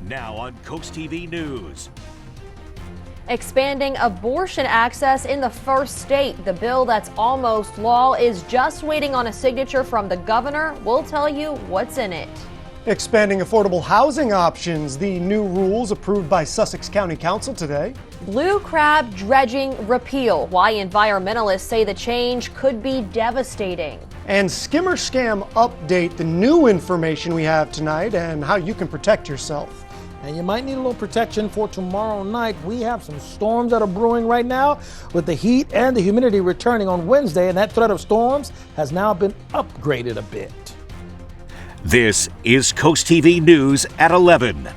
Now on CoastTV News. Expanding abortion access in the first state. The bill that's almost law is just waiting on a signature from the governor. We'll tell you what's in it. Expanding affordable housing options. The new rules approved by Sussex County Council today. Blue crab dredging repeal. Why environmentalists say the change could be devastating. And skimmer scam update. The new information we have tonight and how you can protect yourself. And you might need a little protection for tomorrow night. We have some storms that are brewing right now with the heat and the humidity returning on Wednesday, and that threat of storms has now been upgraded a bit. This is CoastTV News at 11.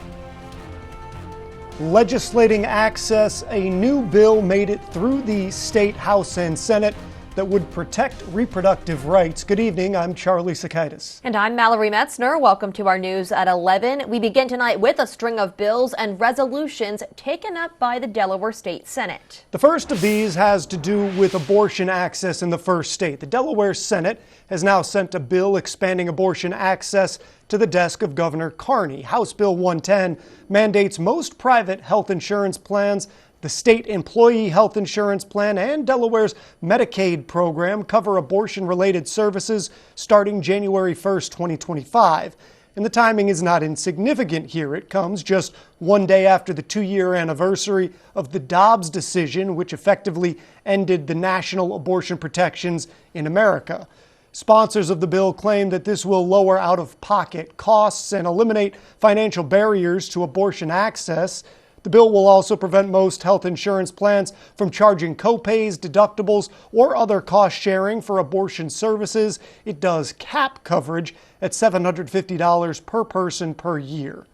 Legislating access. A new bill made it through the state House and Senate that would protect reproductive rights. Good evening, I'm Charlie Sakaitis. And I'm Mallory Metzner. Welcome to our News at 11. We begin tonight with a string of bills and resolutions taken up by the Delaware State Senate. The first of these has to do with abortion access in the first state. The Delaware Senate has now sent a bill expanding abortion access to the desk of Governor Carney. House Bill 110 mandates most private health insurance plans, the state employee health insurance plan, and Delaware's Medicaid program cover abortion-related services starting January 1st, 2025. And the timing is not insignificant here. It comes just one day after the 2-year anniversary of the Dobbs decision, which effectively ended the national abortion protections in America. Sponsors of the bill claim that this will lower out-of-pocket costs and eliminate financial barriers to abortion access. The bill will also prevent most health insurance plans from charging copays, deductibles, or other cost sharing for abortion services. It does cap coverage at $750 per person per year.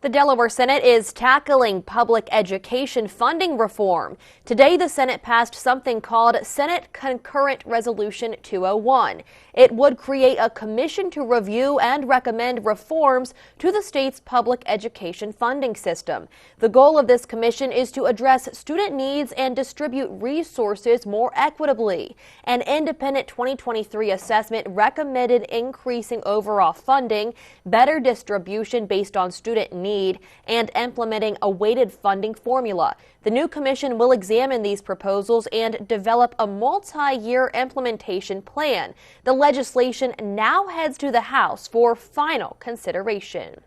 The Delaware Senate is tackling public education funding reform. Today, the Senate passed something called Senate Concurrent Resolution 201. It would create a commission to review and recommend reforms to the state's public education funding system. The goal of this commission is to address student needs and distribute resources more equitably. An independent 2023 assessment recommended increasing overall funding, better distribution based on student needs, and implementing a weighted funding formula. The new commission will examine these proposals and develop a multi-year implementation plan. The legislation now heads to the House for final consideration.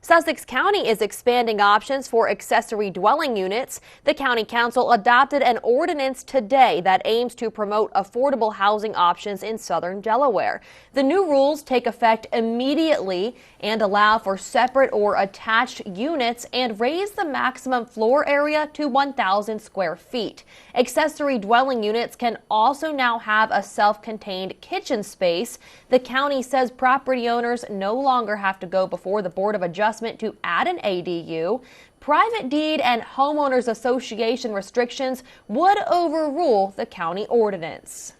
Sussex County is expanding options for accessory dwelling units. The County Council adopted an ordinance today that aims to promote affordable housing options in southern Delaware. The new rules take effect immediately and allow for separate or attached units and raise the maximum floor area to 1,000 square feet. Accessory dwelling units can also now have a self-contained kitchen space. The county says property owners no longer have to go before the Board of Adjustment to add an ADU. Private deed and homeowners association restrictions would overrule the county ordinance.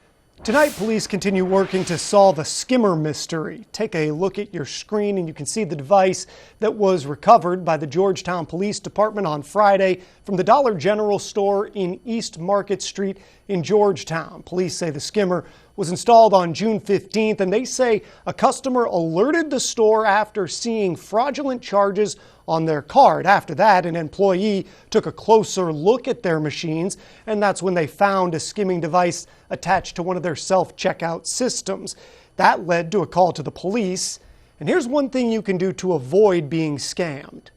Tonight, police continue working to solve a skimmer mystery. Take a look at your screen and you can see the device that was recovered by the Georgetown Police Department on Friday from the Dollar General store in East Market Street in Georgetown. Police say the skimmer was installed on June 15th, and they say a customer alerted the store after seeing fraudulent charges on their card. After that, an employee took a closer look at their machines, and that's when they found a skimming device attached to one of their self-checkout systems. That led to a call to the police. And here's one thing you can do to avoid being scammed.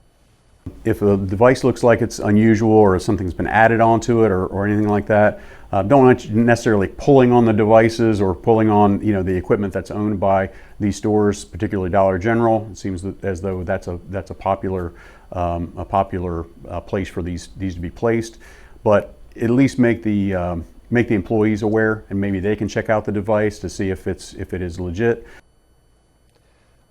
If a device looks like it's unusual or something's been added onto it or anything like that, don't necessarily pulling on the devices or pulling on the equipment that's owned by these stores, particularly Dollar General. It seems as though that's a popular place for these to be placed. But at least make the employees aware, and maybe they can check out the device to see if it is legit.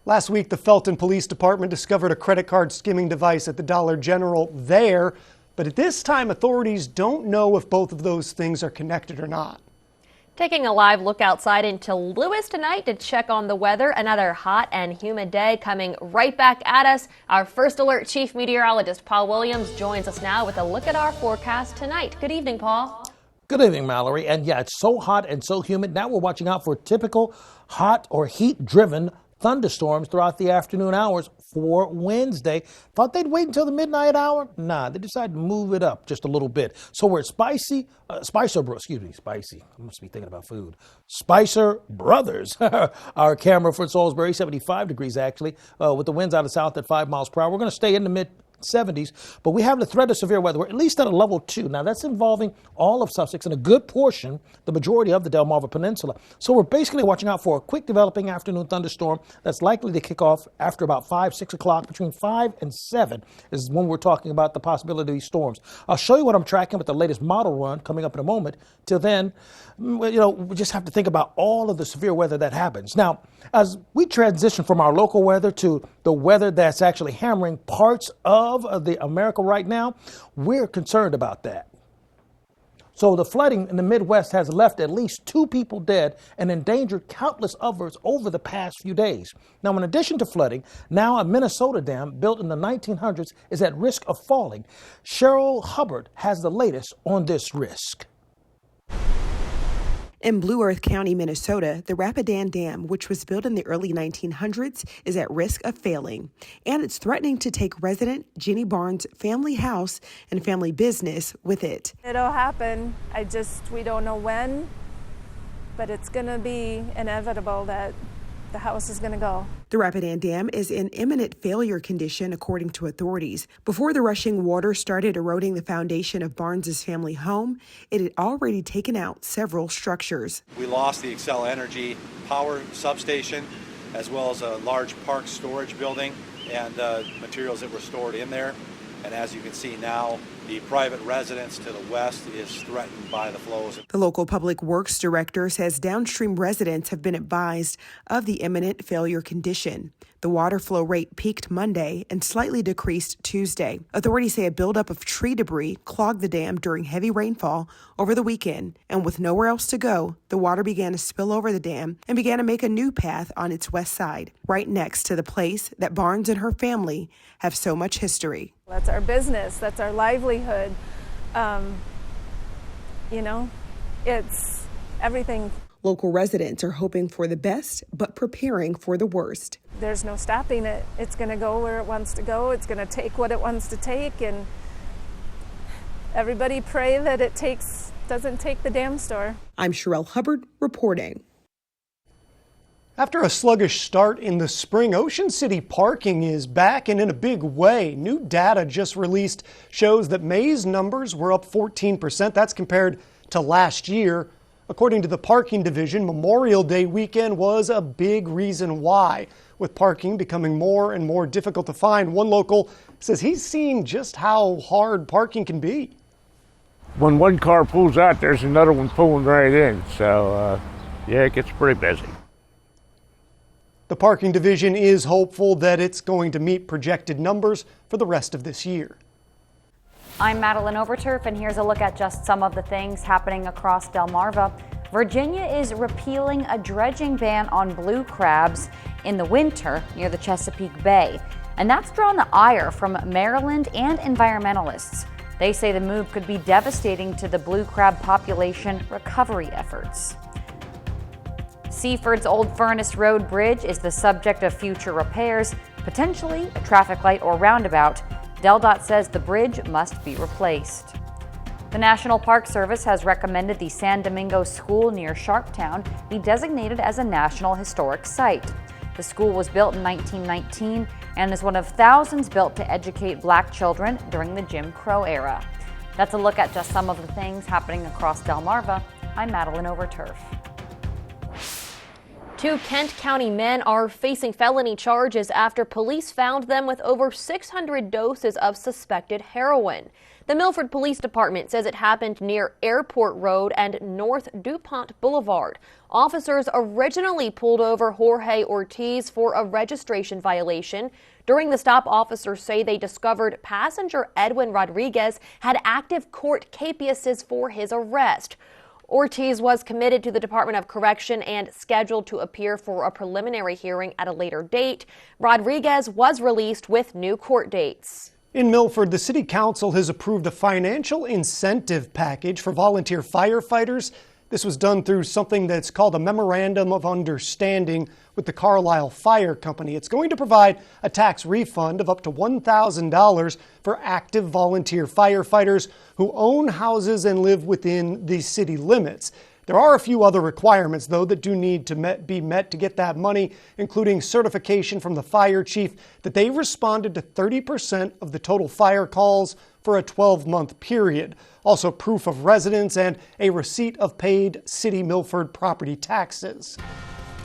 Last week, the Felton Police Department discovered a credit card skimming device at the Dollar General there. But at this time, authorities don't know if both of those things are connected or not. Taking a live look outside into Lewis tonight to check on the weather. Another hot and humid day coming right back at us. Our First Alert Chief Meteorologist Paul Williams joins us now with a look at our forecast tonight. Good evening, Paul. Good evening, Mallory. And yeah, it's so hot and so humid. Now we're watching out for typical hot or heat-driven thunderstorms throughout the afternoon hours for Wednesday. Thought they'd wait until the midnight hour? Nah, they decided to move it up just a little bit. So we're at Spicy Brothers. I must be thinking about food. Spicer Brothers. Our camera for Salisbury, 75 degrees actually, with the winds out of south at 5 miles per hour. We're going to stay in the mid-70s, but we have the threat of severe weather. We're at least at a level 2. Now, that's involving all of Sussex and a good portion, the majority of the Delmarva Peninsula. So we're basically watching out for a quick developing afternoon thunderstorm that's likely to kick off after about 5, 6 o'clock. Between 5 and 7 is when we're talking about the possibility of these storms. I'll show you what I'm tracking with the latest model run coming up in a moment. Till then, we just have to think about all of the severe weather that happens. Now, as we transition from our local weather to the weather that's actually hammering parts of the America right now, we're concerned about that. So the flooding in the Midwest has left at least 2 people dead and endangered countless others over the past few days. Now, in addition to flooding, now a Minnesota dam built in the 1900s is at risk of falling. Cheryl Hubbard has the latest on this risk. In Blue Earth County, Minnesota, the Rapidan Dam, which was built in the early 1900s, is at risk of failing, and it's threatening to take resident Jenny Barnes' family house and family business with it. It'll happen. We don't know when, but it's going to be inevitable that the house is going to go. The Rapidan Dam is in imminent failure condition, according to authorities. Before the rushing water started eroding the foundation of Barnes' family home, it had already taken out several structures. We lost the Xcel Energy power substation, as well as a large park storage building and materials that were stored in there. And as you can see now, the private residence to the west is threatened by the flows. The local public works director says downstream residents have been advised of the imminent failure condition. The water flow rate peaked Monday and slightly decreased Tuesday. Authorities say a buildup of tree debris clogged the dam during heavy rainfall over the weekend, and with nowhere else to go, the water began to spill over the dam and began to make a new path on its west side, right next to the place that Barnes and her family have so much history. That's our business. That's our livelihood. It's everything. Local residents are hoping for the best, but preparing for the worst. There's no stopping it. It's going to go where it wants to go. It's going to take what it wants to take, and everybody pray that it doesn't take the dam store. I'm Cheryl Hubbard reporting. After a sluggish start in the spring, Ocean City parking is back and in a big way. New data just released shows that May's numbers were up 14%. That's compared to last year. According to the parking division, Memorial Day weekend was a big reason why, with parking becoming more and more difficult to find. One local says he's seen just how hard parking can be. When one car pulls out, there's another one pulling right in. So, it gets pretty busy. The parking division is hopeful that it's going to meet projected numbers for the rest of this year. I'm Madeline Overturf, and here's a look at just some of the things happening across Delmarva. Virginia is repealing a dredging ban on blue crabs in the winter near the Chesapeake Bay, and that's drawn the ire from Maryland and environmentalists. They say the move could be devastating to the blue crab population recovery efforts. Seaford's Old Furnace Road Bridge is the subject of future repairs, potentially a traffic light or roundabout. DelDOT says the bridge must be replaced. The National Park Service has recommended the San Domingo School near Sharptown be designated as a National Historic Site. The school was built in 1919 and is one of thousands built to educate Black children during the Jim Crow era. That's a look at just some of the things happening across Delmarva. I'm Madeline Overturf. 2 Kent County men are facing felony charges after police found them with over 600 doses of suspected heroin. The Milford Police Department says it happened near Airport Road and North DuPont Boulevard. Officers originally pulled over Jorge Ortiz for a registration violation. During the stop, officers say they discovered passenger Edwin Rodriguez had active court capiases for his arrest. Ortiz was committed to the Department of Correction and scheduled to appear for a preliminary hearing at a later date. Rodriguez was released with new court dates. In Milford, the City Council has approved a financial incentive package for volunteer firefighters. This was done through something that's called a Memorandum of Understanding with the Carlisle Fire Company. It's going to provide a tax refund of up to $1,000 for active volunteer firefighters who own houses and live within the city limits. There are a few other requirements, though, that do need to be met to get that money, including certification from the fire chief that they responded to 30% of the total fire calls for a 12-month period. Also, proof of residence and a receipt of paid City Milford property taxes.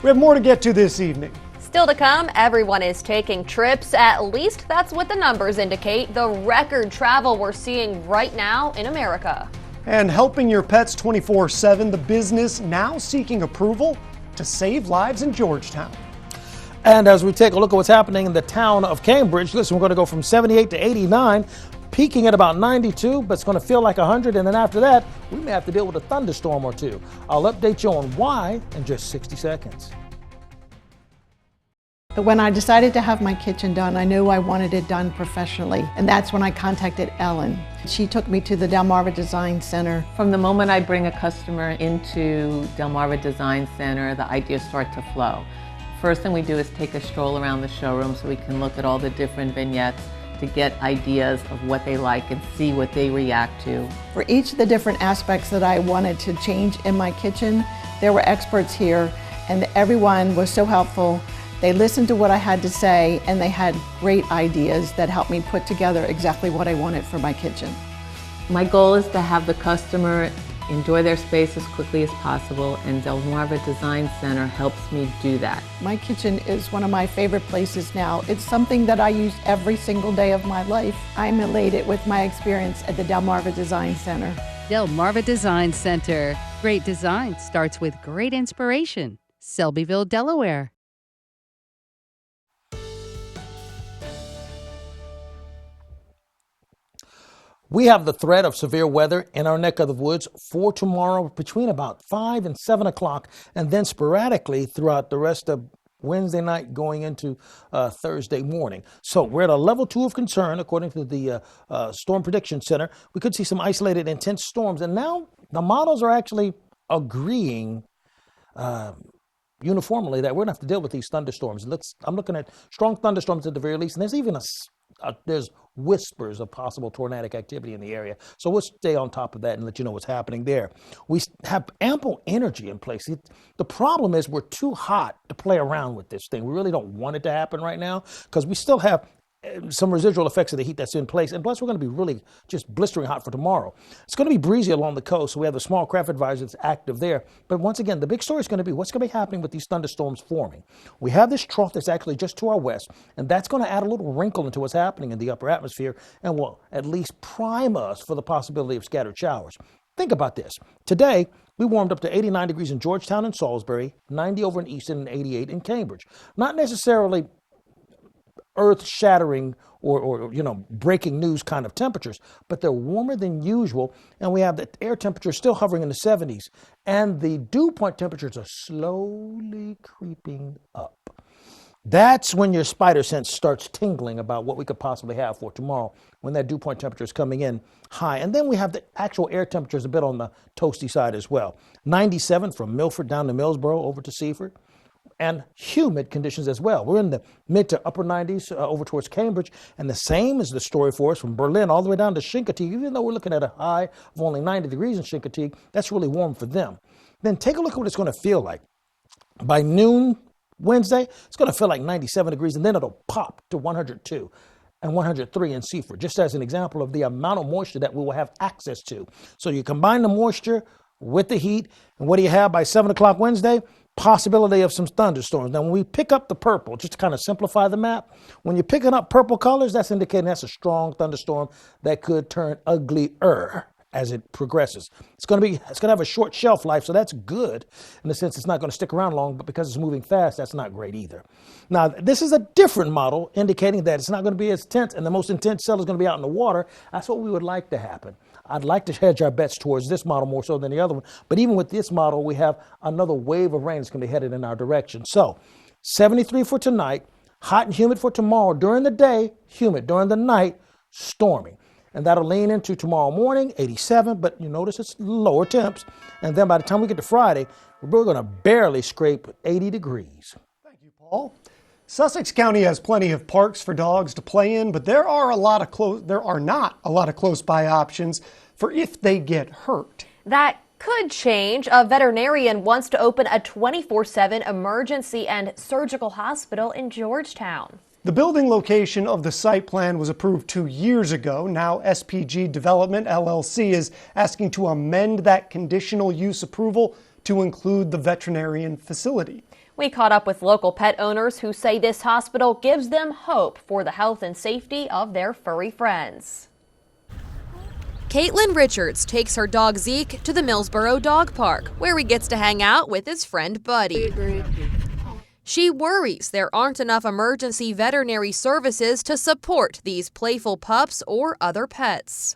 We have more to get to this evening. Still to come, everyone is taking trips. At least that's what the numbers indicate. The record travel we're seeing right now in America. And helping your pets 24/7, the business now seeking approval to save lives in Georgetown. And as we take a look at what's happening in the town of Cambridge, listen, we're going to go from 78 to 89, peaking at about 92, but it's going to feel like 100. And then after that, we may have to deal with a thunderstorm or two. I'll update you on why in just 60 seconds. When I decided to have my kitchen done, I knew I wanted it done professionally, and that's when I contacted Ellen. She took me to the Delmarva Design Center. From the moment I bring a customer into Delmarva Design Center, the ideas start to flow. First thing we do is take a stroll around the showroom so we can look at all the different vignettes to get ideas of what they like and see what they react to. For each of the different aspects that I wanted to change in my kitchen, there were experts here, and everyone was so helpful. They listened to what I had to say, and they had great ideas that helped me put together exactly what I wanted for my kitchen. My goal is to have the customer enjoy their space as quickly as possible, and Delmarva Design Center helps me do that. My kitchen is one of my favorite places now. It's something that I use every single day of my life. I'm elated with my experience at the Delmarva Design Center. Delmarva Design Center. Great design starts with great inspiration. Selbyville, Delaware. We have the threat of severe weather in our neck of the woods for tomorrow between about 5 and 7 o'clock, and then sporadically throughout the rest of Wednesday night going into Thursday morning. So we're at a level 2 of concern, according to the Storm Prediction Center. We could see some isolated intense storms, and now the models are actually agreeing uniformly that we're going to have to deal with these thunderstorms. I'm looking at strong thunderstorms at the very least, and there's even there's whispers of possible tornadic activity in the area. So we'll stay on top of that and let you know what's happening there. We have ample energy in place. The problem is we're too hot to play around with this thing. We really don't want it to happen right now because we still have some residual effects of the heat that's in place. And plus, we're going to be really just blistering hot for tomorrow. It's going to be breezy along the coast, so we have the small craft advisory that's active there. But once again, the big story is going to be what's going to be happening with these thunderstorms forming. We have this trough that's actually just to our west, and that's going to add a little wrinkle into what's happening in the upper atmosphere and will at least prime us for the possibility of scattered showers. Think about this. Today, we warmed up to 89 degrees in Georgetown and Salisbury, 90 over in Easton, and 88 in Cambridge. Not necessarily earth-shattering or breaking news kind of temperatures, but they're warmer than usual, and we have the air temperature still hovering in the 70s, and the dew point temperatures are slowly creeping up. That's when your spider sense starts tingling about what we could possibly have for tomorrow, when that dew point temperature is coming in high. And then we have the actual air temperatures a bit on the toasty side as well. 97 from Milford down to Millsboro over to Seaford. And humid conditions as well. We're in the mid to upper 90s over towards Cambridge, and the same is the story for us from Berlin all the way down to Chincoteague. Even though we're looking at a high of only 90 degrees in Chincoteague, that's really warm for them. Then take a look at what it's going to feel like. By noon Wednesday, it's going to feel like 97 degrees, and then it'll pop to 102 and 103 in Seaford, just as an example of the amount of moisture that we will have access to. So you combine the moisture with the heat, and what do you have by 7 o'clock Wednesday? Possibility of some thunderstorms. Now, when we pick up the purple, just to kind of simplify the map, when you're picking up purple colors, that's indicating that's a strong thunderstorm that could turn uglier as it progresses. It's going to have a short shelf life, so that's good in the sense it's not going to stick around long, but because it's moving fast, that's not great either. Now, this is a different model indicating that it's not going to be as intense, and the most intense cell is going to be out in the water. That's what we would like to happen. I'd like to hedge our bets towards this model more so than the other one. But even with this model, we have another wave of rain that's going to be headed in our direction. So 73 for tonight, hot and humid for tomorrow. During the day, humid. During the night, storming. and that'll lean into tomorrow morning, 87, but you notice it's lower temps. And then by the time we get to Friday, we're going to barely scrape 80 degrees. Thank you, Paul. Sussex County has plenty of parks for dogs to play in, but there are not a lot of close-by options for if they get hurt. That could change. A veterinarian wants to open a 24/7 emergency and surgical hospital in Georgetown. The building location of the site plan was approved 2 years ago. Now SPG Development LLC is asking to amend that conditional use approval to include the veterinarian facility. We caught up with local pet owners who say this hospital gives them hope for the health and safety of their furry friends. Caitlin Richards takes her dog Zeke to the Millsboro Dog Park, where he gets to hang out with his friend Buddy. She worries there aren't enough emergency veterinary services to support these playful pups or other pets.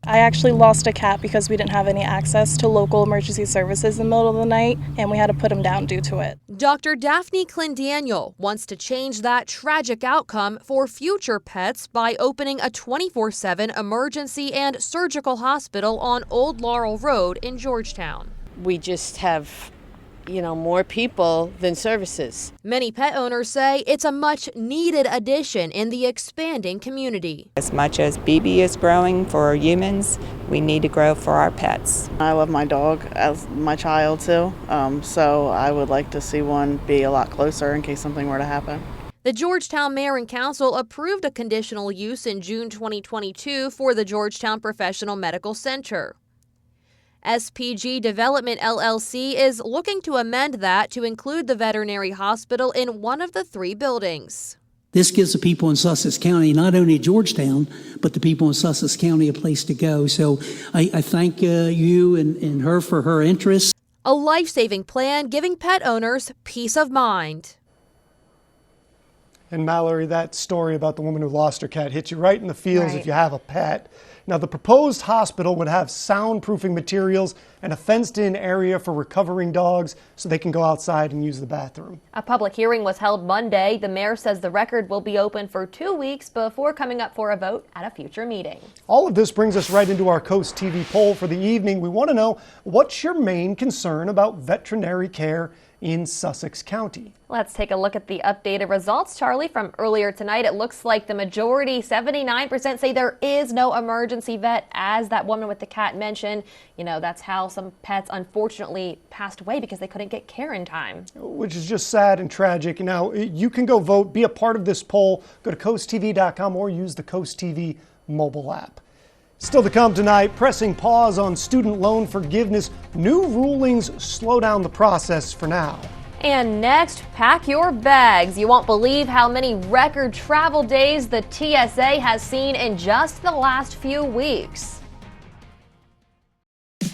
I actually lost a cat because we didn't have any access to local emergency services in the middle of the night, and we had to put him down due to it. Dr. Daphne Clendaniel wants to change that tragic outcome for future pets by opening a 24/7 emergency and surgical hospital on Old Laurel Road in Georgetown. We just have more people than services. Many pet owners say it's a much needed addition in the expanding community. As much as BB is growing for humans, we need to grow for our pets. I love my dog as my child too, so I would like to see one be a lot closer in case something were to happen. The Georgetown Mayor and Council approved a conditional use in June 2022 for the Georgetown Professional Medical Center. SPG Development LLC is looking to amend that to include the veterinary hospital in one of the 3 buildings. This gives the people in Sussex County, not only Georgetown, but the people in Sussex County a place to go. So I thank you and her for her interest. A life-saving plan giving pet owners peace of mind. And Mallory, that story about the woman who lost her cat hits you right in the feels Right. if you have a pet. Now, the proposed hospital would have soundproofing materials and a fenced-in area for recovering dogs so they can go outside and use the bathroom. A public hearing was held Monday. The mayor says the record will be open for 2 weeks before coming up for a vote at a future meeting. All of this brings us right into our Coast TV poll for the evening. We want to know, what's your main concern about veterinary care in Sussex County? Let's take a look at the updated results, Charlie, from earlier tonight. It looks like the majority, 79%, say there is no emergency vet, as that woman with the cat mentioned. That's how some pets unfortunately passed away because they couldn't get care in time. Which is just sad and tragic. Now, you can go vote, be a part of this poll. Go to coasttv.com or use the Coast TV mobile app. Still to come tonight, pressing pause on student loan forgiveness. New rulings slow down the process for now. And next, pack your bags. You won't believe how many record travel days the TSA has seen in just the last few weeks.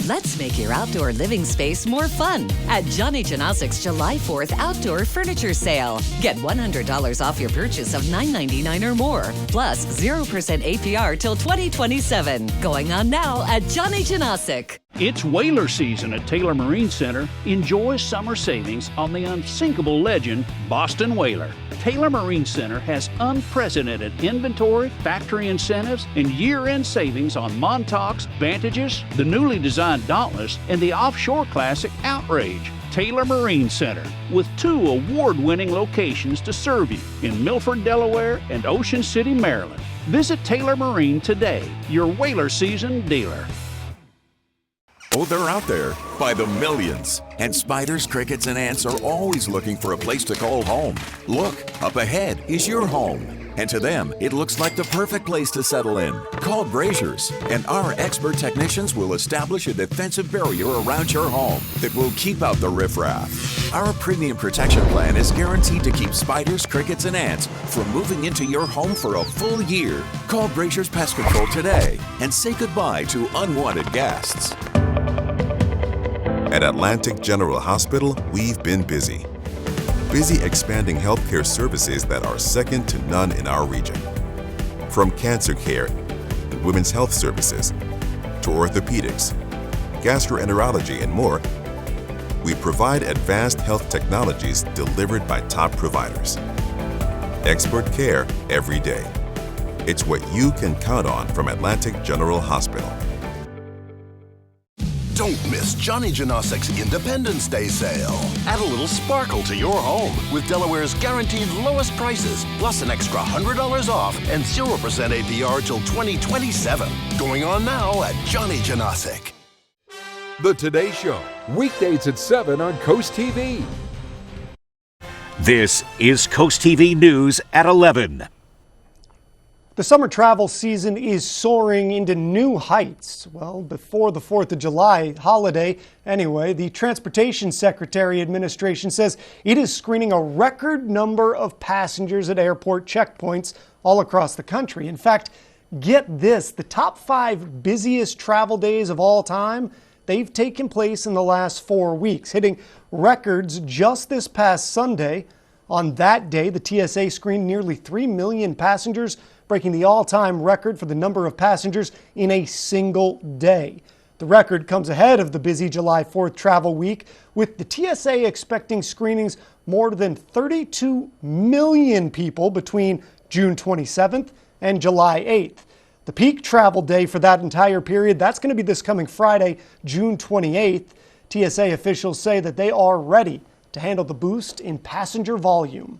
Let's make your outdoor living space more fun at Johnny Janasik's July 4th Outdoor Furniture Sale. Get $100 off your purchase of $9.99 or more, plus 0% APR till 2027. Going on now at Johnny Janasik. It's whaler season at Taylor Marine Center. Enjoy summer savings on the unsinkable legend, Boston Whaler. Taylor Marine Center has unprecedented inventory, factory incentives, and year-end savings on Montauk's, Vantages, the newly designed Dauntless, and the offshore classic Outrage. Taylor Marine Center, with 2 award-winning locations to serve you in Milford, Delaware, and Ocean City, Maryland. Visit Taylor Marine today, your whaler season dealer. Oh, they're out there by the millions. And spiders, crickets, and ants are always looking for a place to call home. Look, up ahead is your home. And to them, it looks like the perfect place to settle in. Call Brazier's, and our expert technicians will establish a defensive barrier around your home that will keep out the riffraff. Our premium protection plan is guaranteed to keep spiders, crickets, and ants from moving into your home for a full year. Call Brazier's Pest Control today and say goodbye to unwanted guests. At Atlantic General Hospital, we've been busy. Busy expanding healthcare services that are second to none in our region. From cancer care and women's health services to orthopedics, gastroenterology, and more, we provide advanced health technologies delivered by top providers. Expert care every day. It's what you can count on from Atlantic General Hospital. Don't miss Johnny Janosik's Independence Day sale. Add a little sparkle to your home with Delaware's guaranteed lowest prices, plus an extra $100 off and 0% APR till 2027. Going on now at Johnny Janasik. The Today Show, weekdays at 7 on CoastTV. This is CoastTV News at 11. The summer travel season is soaring into new heights. Well, before the 4th of July holiday, anyway, the Transportation Secretary Administration says it is screening a record number of passengers at airport checkpoints all across the country. In fact, get this, the top 5 busiest travel days of all time, they've taken place in the last 4 weeks, hitting records just this past Sunday. On that day, the TSA screened nearly 3 million passengers, breaking the all-time record for the number of passengers in a single day. The record comes ahead of the busy July 4th travel week, with the TSA expecting screenings more than 32 million people between June 27th and July 8th. The peak travel day for that entire period, that's going to be this coming Friday, June 28th. TSA officials say that they are ready to handle the boost in passenger volume.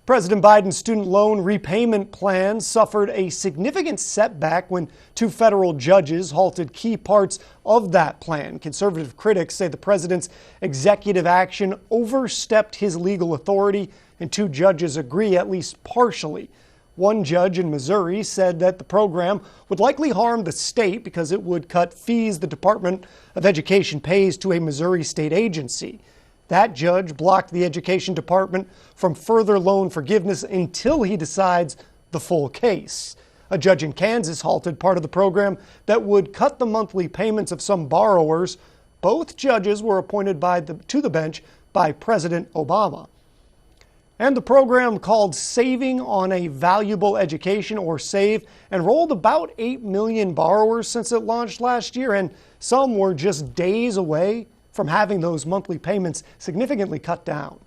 President Biden's student loan repayment plan suffered a significant setback when 2 federal judges halted key parts of that plan. Conservative critics say the president's executive action overstepped his legal authority, and 2 judges agree at least partially. One judge in Missouri said that the program would likely harm the state because it would cut fees the Department of Education pays to a Missouri state agency. That judge blocked the Education Department from further loan forgiveness until he decides the full case. A judge in Kansas halted part of the program that would cut the monthly payments of some borrowers. Both judges were appointed to the bench by President Obama. And the program called Saving on a Valuable Education, or SAVE, enrolled about 8 million borrowers since it launched last year, and some were just days away from having those monthly payments significantly cut down.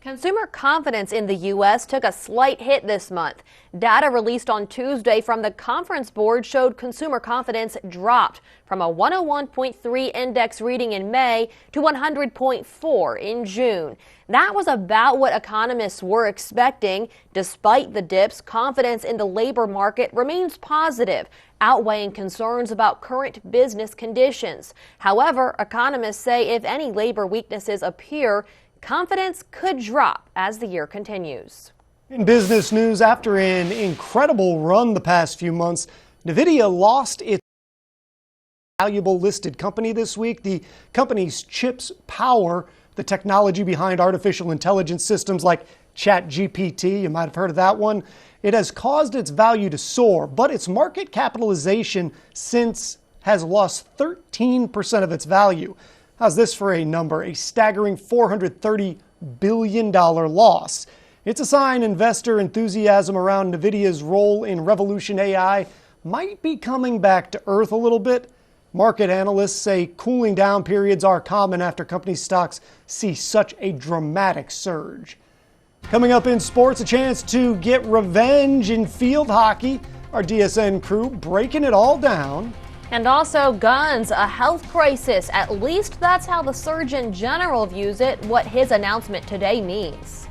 Consumer confidence in the U.S. took a slight hit this month. Data released on Tuesday from the Conference Board showed consumer confidence dropped from a 101.3 index reading in May to 100.4 in June. That was about what economists were expecting. Despite the dips, confidence in the labor market remains positive, outweighing concerns about current business conditions. However, economists say if any labor weaknesses appear, confidence could drop as the year continues. In business news, after an incredible run the past few months, NVIDIA lost its valuable listed company this week. The company's chips power the technology behind artificial intelligence systems like ChatGPT. You might have heard of that one. It has caused its value to soar, but its market capitalization since has lost 13% of its value. How's this for a number? A staggering $430 billion loss. It's a sign investor enthusiasm around NVIDIA's role in Revolution AI might be coming back to earth a little bit. Market analysts say cooling down periods are common after company stocks see such a dramatic surge. Coming up in sports, a chance to get revenge in field hockey. Our DSN crew breaking it all down. And also guns, a health crisis. At least that's how the Surgeon General views it, what his announcement today means.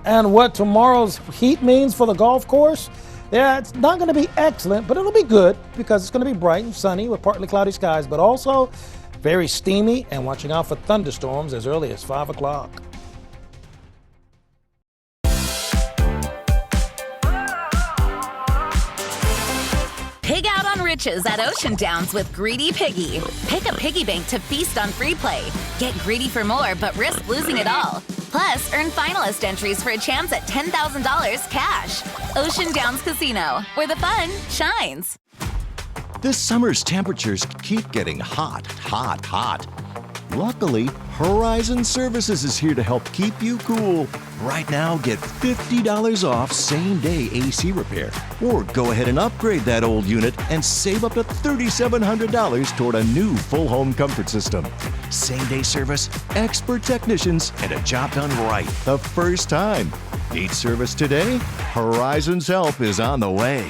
And what tomorrow's heat means for the golf course? Yeah, it's not going to be excellent, but it'll be good because it's going to be bright and sunny with partly cloudy skies, but also very steamy and watching out for thunderstorms as early as 5 o'clock. Pig out on riches at Ocean Downs with Greedy Piggy. Pick a piggy bank to feast on free play. Get greedy for more, but risk losing it all. Plus, earn finalist entries for a chance at $10,000 cash. Ocean Downs Casino, where the fun shines. This summer's temperatures keep getting hot, hot, hot. Luckily, Horizon Services is here to help keep you cool. Right now, get $50 off same-day AC repair. Or go ahead and upgrade that old unit and save up to $3,700 toward a new full home comfort system. Same-day service, expert technicians, and a job done right the first time. Need service today? Horizon's help is on the way.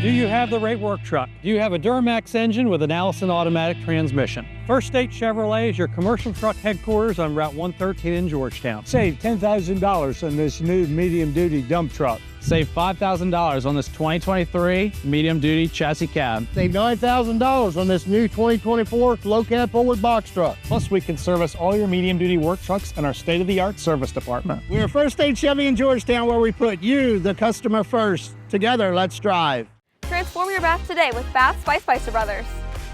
Do you have the right work truck? Do you have a Duramax engine with an Allison automatic transmission? First State Chevrolet is your commercial truck headquarters on Route 113 in Georgetown. Save $10,000 on this new medium-duty dump truck. Save $5,000 on this 2023 medium-duty chassis cab. Save $9,000 on this new 2024 low-cab forward box truck. Plus, we can service all your medium-duty work trucks in our state-of-the-art service department. We're First State Chevy in Georgetown, where we put you, the customer, first. Together, let's drive. Transform your bath today with Baths by Spicer Brothers.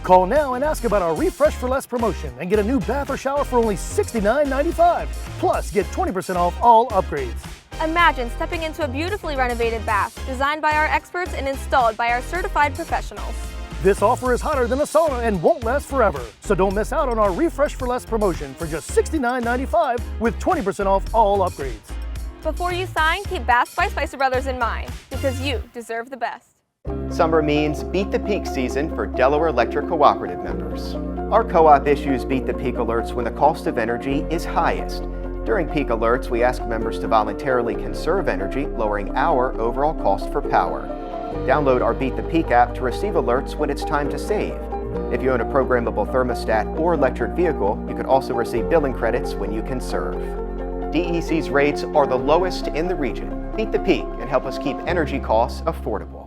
Call now and ask about our Refresh for Less promotion and get a new bath or shower for only $69.95. Plus, get 20% off all upgrades. Imagine stepping into a beautifully renovated bath, designed by our experts and installed by our certified professionals. This offer is hotter than a sauna and won't last forever. So don't miss out on our Refresh for Less promotion for just $69.95 with 20% off all upgrades. Before you sign, keep Baths by Spicer Brothers in mind, because you deserve the best. Summer means Beat the Peak season for Delaware Electric Cooperative members. Our co-op issues Beat the Peak alerts when the cost of energy is highest. During peak alerts, we ask members to voluntarily conserve energy, lowering our overall cost for power. Download our Beat the Peak app to receive alerts when it's time to save. If you own a programmable thermostat or electric vehicle, you can also receive billing credits when you conserve. DEC's rates are the lowest in the region. Beat the Peak and help us keep energy costs affordable.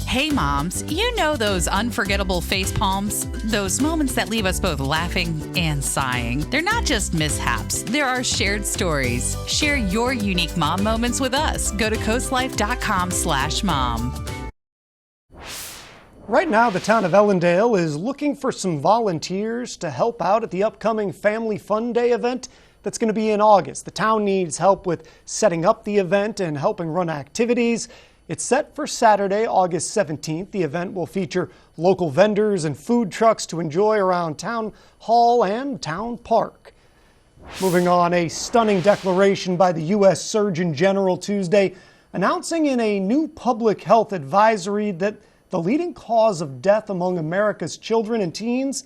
Hey moms, you know those unforgettable face palms? Those moments that leave us both laughing and sighing. They're not just mishaps, there are shared stories. Share your unique mom moments with us. Go to coastlife.com/mom. Right now, the town of Ellendale is looking for some volunteers to help out at the upcoming Family Fun Day event that's going to be in August. The town needs help with setting up the event and helping run activities. It's set for Saturday, August 17th. The event will feature local vendors and food trucks to enjoy around Town Hall and Town Park. Moving on, a stunning declaration by the U.S. Surgeon General Tuesday announcing in a new public health advisory that the leading cause of death among America's children and teens,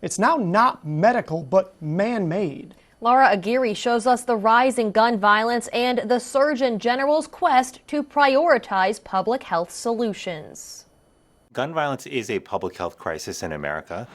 it's now not medical but man-made. Laura Aguirre shows us the rise in gun violence and the Surgeon General's quest to prioritize public health solutions. Gun violence is a public health crisis in America.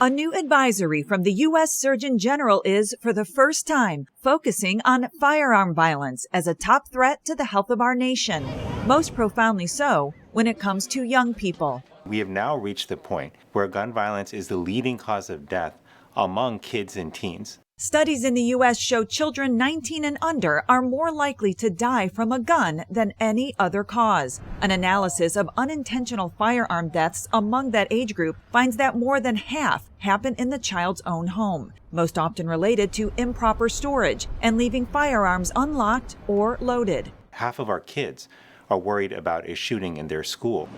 A new advisory from the U.S. Surgeon General is, for the first time, focusing on firearm violence as a top threat to the health of our nation. Most profoundly so when it comes to young people. We have now reached the point where gun violence is the leading cause of death among kids and teens. Studies in the U.S. show children 19 and under are more likely to die from a gun than any other cause. An analysis of unintentional firearm deaths among that age group finds that more than half happen in the child's own home, most often related to improper storage and leaving firearms unlocked or loaded. Half of our kids are worried about a shooting in their school.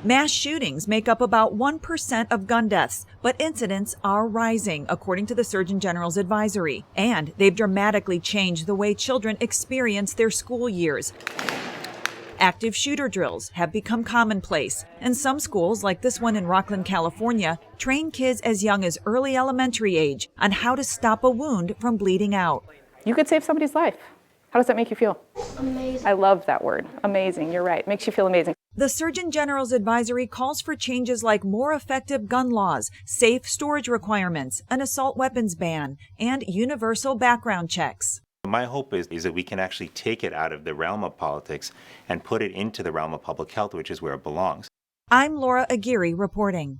Mass shootings make up about 1% of gun deaths, but incidents are rising, according to the Surgeon General's advisory. And they've dramatically changed the way children experience their school years. Active shooter drills have become commonplace, and some schools, like this one in Rockland, California, train kids as young as early elementary age on how to stop a wound from bleeding out. You could save somebody's life. How does that make you feel? Amazing. I love that word. Amazing. You're right. Makes you feel amazing. The Surgeon General's advisory calls for changes like more effective gun laws, safe storage requirements, an assault weapons ban, and universal background checks. My hope is that we can actually take it out of the realm of politics and put it into the realm of public health, which is where it belongs. I'm Laura Aguirre reporting.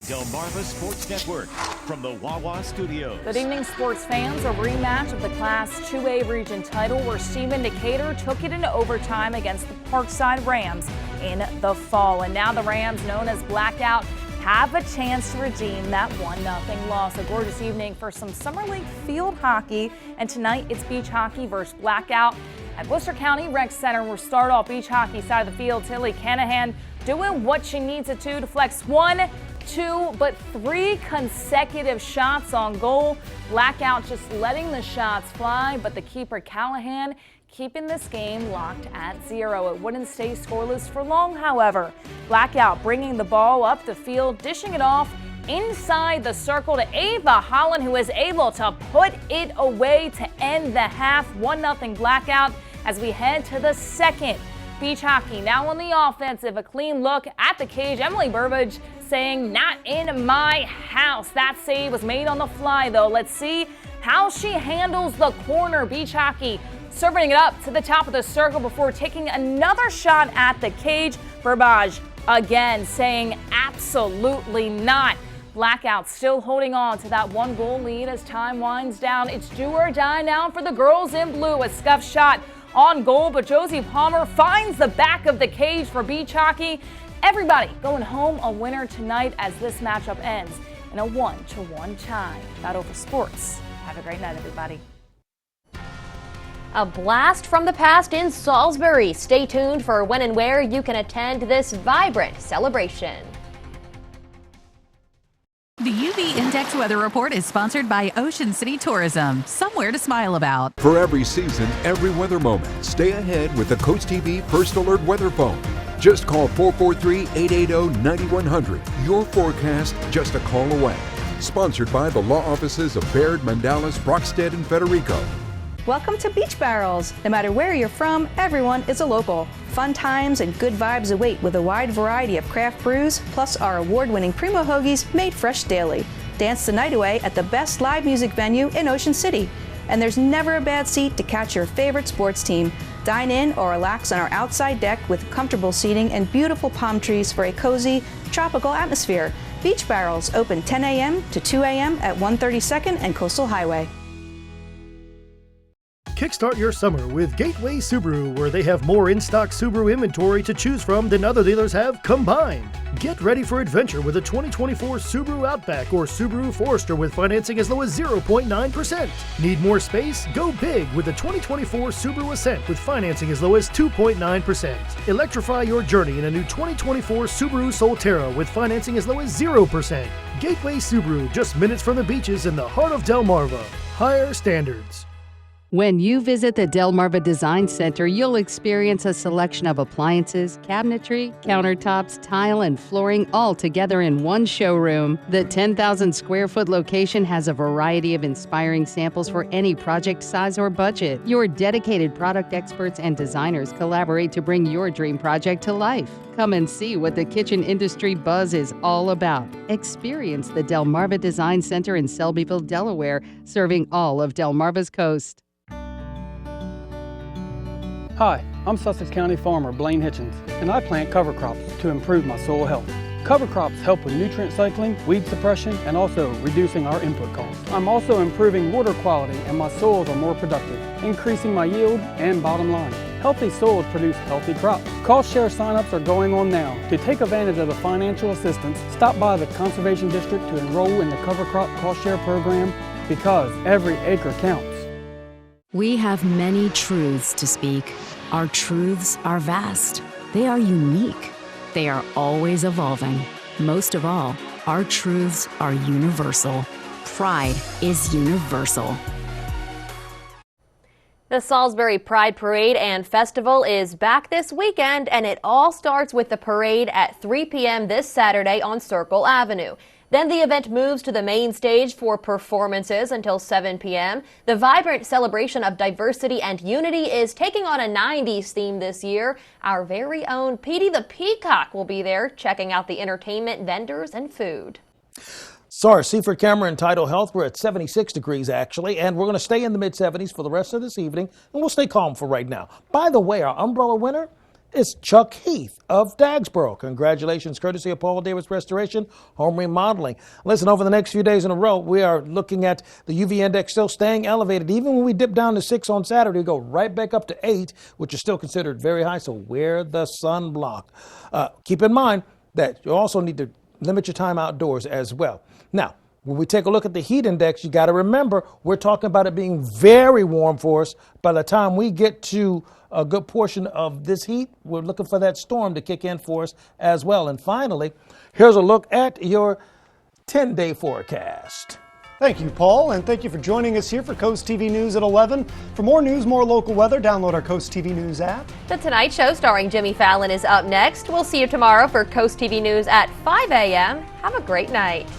Delmarva Sports Network from the Wawa Studios. Good evening, sports fans. A rematch of the Class 2A region title where Stephen Decatur took it into overtime against the Parkside Rams in the fall. And now the Rams, known as Blackout, have a chance to redeem that 1-0 loss. A gorgeous evening for some Summer League field hockey. And tonight it's beach hockey versus Blackout at Worcester County Rec Center. We'll start off beach hockey side of the field. Tilly Canahan doing what she needs to do to flex 1, 2, but 3 consecutive shots on goal. Blackout just letting the shots fly, but the keeper Callahan keeping this game locked at 0. It wouldn't stay scoreless for long, however. Blackout bringing the ball up the field, dishing it off, inside the circle to Ava Holland, who is able to put it away to end the half. 1-0 blackout as we head to the second. Beach hockey now on the offensive. A clean look at the cage. Emily Burbage saying, "Not in my house." That save was made on the fly, though. Let's see how she handles the corner. Beach hockey serving it up to the top of the circle before taking another shot at the cage. Burbage again saying, "Absolutely not." Blackout still holding on to that 1-goal lead as time winds down. It's do or die now for the girls in blue. A scuff shot on goal, but Josie Palmer finds the back of the cage for beach hockey. Everybody going home a winner tonight as this matchup ends in a 1-1 tie. Battle for sports. Have a great night, everybody. A blast from the past in Salisbury. Stay tuned for when and where you can attend this vibrant celebration. The UV Index Weather Report is sponsored by Ocean City Tourism. Somewhere to smile about. For every season, every weather moment, stay ahead with the CoastTV First Alert Weather Phone. Just call 443-880-9100. Your forecast just a call away. Sponsored by the law offices of Baird, Mandalas, Brockstead, and Federico. Welcome to Beach Barrels. No matter where you're from, everyone is a local. Fun times and good vibes await with a wide variety of craft brews, plus our award-winning Primo Hoagies made fresh daily. Dance the night away at the best live music venue in Ocean City. And there's never a bad seat to catch your favorite sports team. Dine in or relax on our outside deck with comfortable seating and beautiful palm trees for a cozy, tropical atmosphere. Beach Barrels open 10 a.m. to 2 a.m. at 132nd and Coastal Highway. Kickstart your summer with Gateway Subaru, where they have more in-stock Subaru inventory to choose from than other dealers have combined. Get ready for adventure with a 2024 Subaru Outback or Subaru Forester with financing as low as 0.9%. Need more space? Go big with the 2024 Subaru Ascent with financing as low as 2.9%. Electrify your journey in a new 2024 Subaru Solterra with financing as low as 0%. Gateway Subaru, just minutes from the beaches in the heart of Delmarva. Higher standards. When you visit the Delmarva Design Center, you'll experience a selection of appliances, cabinetry, countertops, tile, and flooring all together in one showroom. The 10,000 square foot location has a variety of inspiring samples for any project size or budget. Your dedicated product experts and designers collaborate to bring your dream project to life. Come and see what the kitchen industry buzz is all about. Experience the Delmarva Design Center in Selbyville, Delaware, serving all of Delmarva's coast. Hi, I'm Sussex County farmer Blaine Hitchens, and I plant cover crops to improve my soil health. Cover crops help with nutrient cycling, weed suppression, and also reducing our input costs. I'm also improving water quality and my soils are more productive, increasing my yield and bottom line. Healthy soils produce healthy crops. Cost share signups are going on now. To take advantage of the financial assistance, stop by the Conservation District to enroll in the cover crop cost share program because every acre counts. We have many truths to speak. Our truths are vast. They are unique. They are always evolving. Most of all, our truths are universal. Pride is universal. The Salisbury Pride Parade and Festival is back this weekend, and it all starts with the parade at 3 p.m. this Saturday on Circle Avenue. Then the event moves to the main stage for performances until 7 p.m. The vibrant celebration of diversity and unity is taking on a 90s theme this year. Our very own Petey the Peacock will be there checking out the entertainment, vendors, and food. Sorry, Seaford Camera and Tidal Health, we're at 76 degrees actually, and we're going to stay in the mid-70s for the rest of this evening, and we'll stay calm for right now. By the way, our umbrella winner is Chuck Heath of Dagsboro. Congratulations, courtesy of Paul Davis Restoration, Home Remodeling. Listen, over the next few days in a row, we are looking at the UV index still staying elevated. Even when we dip down to 6 on Saturday, we go right back up to 8, which is still considered very high, so wear the sunblock. Keep in mind that you also need to limit your time outdoors as well. Now, when we take a look at the heat index, you got to remember we're talking about it being very warm for us. By the time we get to a good portion of this heat, we're looking for that storm to kick in for us as well. And finally, here's a look at your 10-day forecast. Thank you, Paul, and thank you for joining us here for Coast TV News at 11. For more news, more local weather, download our Coast TV News app. The Tonight Show starring Jimmy Fallon is up next. We'll see you tomorrow for Coast TV News at 5 a.m. Have a great night.